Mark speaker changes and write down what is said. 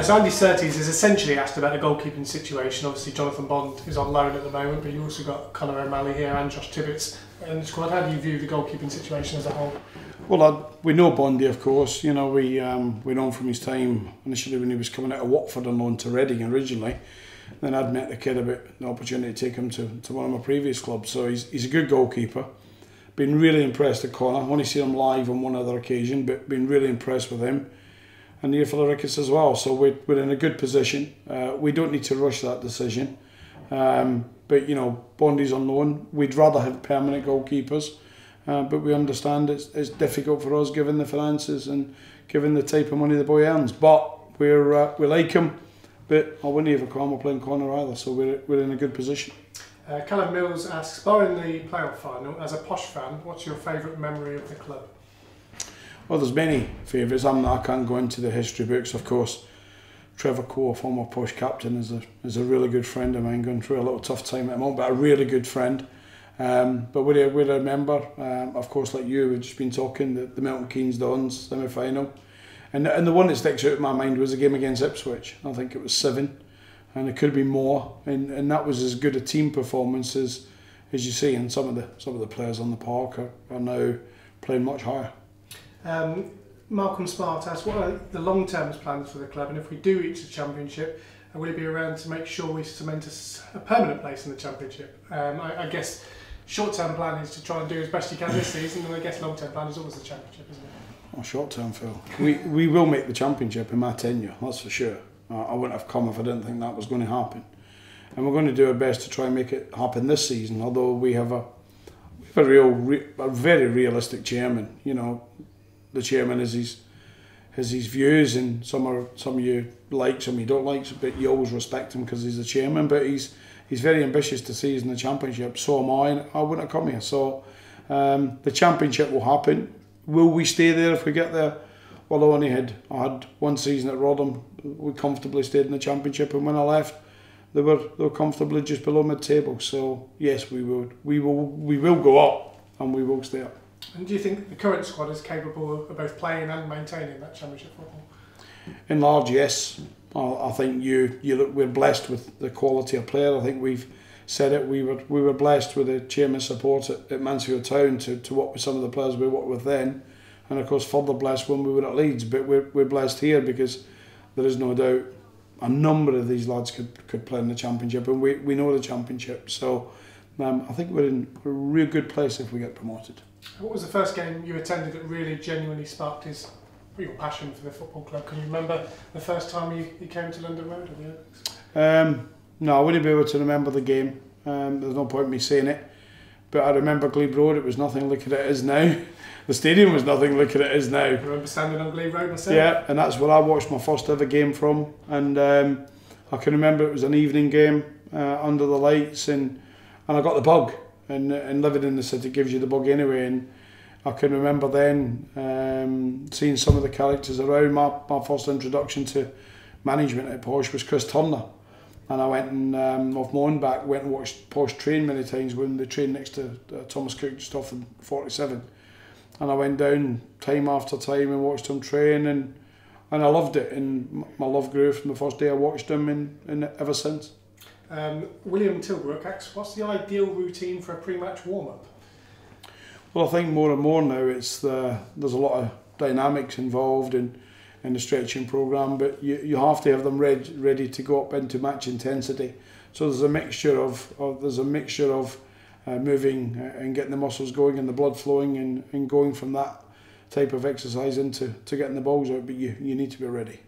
Speaker 1: So Andy Surtees is essentially asked about the goalkeeping situation. Obviously Jonathan Bond is on loan at the moment, but you also got Conor O'Malley here and Josh Tibbetts in the squad. How do you view the goalkeeping situation as a whole?
Speaker 2: Well, we know Bondy, of course. You know, we know him from his time initially when he was coming out of Watford on loan to Reading originally. Then I'd met the kid about the opportunity to take him to one of my previous clubs. So he's a good goalkeeper. Been really impressed with Conor. I've only seen him live on one other occasion, but been really impressed with him. And here for the Ricketts as well. So we're in a good position. We don't need to rush that decision. But you know, Bondy's on loan. We'd rather have permanent goalkeepers, but we understand it's difficult for us given the finances and given the type of money the boy earns. But we like him. But I wouldn't even call him playing Conor either. So we're in a good position.
Speaker 1: Callum Mills asks, barring the playoff final, as a Posh fan, what's your favourite memory of the club?
Speaker 2: Well, there's many favourites. I can't go into the history books, of course. Trevor Coe, former Posh captain, is a really good friend of mine, going through a little tough time at the moment, but a really good friend. But we remember, of course, like you, we've just been talking, the Milton Keynes Dons semi-final. And the one that sticks out in my mind was the game against Ipswich. I think it was 7, and it could be more. And that was as good a team performance as you see. And some of the players on the park are now playing much higher.
Speaker 1: Malcolm Smart asks, what are the long-term plans for the club, and if we do reach the Championship, will he be around to make sure we cement a permanent place in the Championship? I guess short-term plan is to try and do as best you can this season, and I guess long-term plan is always the Championship, isn't it?
Speaker 2: Well, short-term, Phil. We will make the Championship in my tenure, that's for sure. I wouldn't have come if I didn't think that was going to happen. And we're going to do our best to try and make it happen this season, although we have a very realistic chairman. You know, the chairman has his views, and some you like, some you don't like, but you always respect him because he's the chairman. But he's very ambitious to see us in the Championship. So am I, and I wouldn't have come here. So the Championship will happen. Will we stay there if we get there? Well, I had one season at Rodham. We comfortably stayed in the Championship, and when I left, they were comfortably just below mid-table. So yes, we will go up, and we will stay up.
Speaker 1: And do you think the current squad is capable of both playing and maintaining that Championship football?
Speaker 2: In large, yes. I think we're blessed with the quality of player. I think we've said it. We were blessed with the chairman's support at Mansfield Town to work with some of the players we worked with then, and of course further blessed when we were at Leeds. But we're blessed here because there is no doubt a number of these lads could play in the Championship, and we know the Championship. So I think we're in a real good place if we get promoted.
Speaker 1: What was the first game you attended that really genuinely sparked your passion for the football club? Can you remember the first time you came to London Road or the Oaks?
Speaker 2: No, I wouldn't be able to remember the game. There's no point in me saying it. But I remember Glebe Road, it was nothing like it is now. The stadium was nothing like it is now.
Speaker 1: I remember standing on Glebe Road myself.
Speaker 2: Yeah, and that's where I watched my first ever game from. And I can remember it was an evening game under the lights, and I got the bug. And living in the city gives you the bug anyway. And I can remember then seeing some of the characters around. My first introduction to management at Posh was Chris Turner. And I went and off my own back, went and watched Posh train many times when they trained next to Thomas Cook just off in 47. And I went down time after time and watched him train, and I loved it. And my love grew from the first day I watched him and ever since.
Speaker 1: William Tilbrook asks, what's the ideal routine for a pre-match warm-up?
Speaker 2: Well, I think more and more now there's a lot of dynamics involved in the stretching programme, but you have to have them ready to go up into match intensity. So there's a mixture of moving and getting the muscles going and the blood flowing and going from that type of exercise into getting the balls out, but you need to be ready.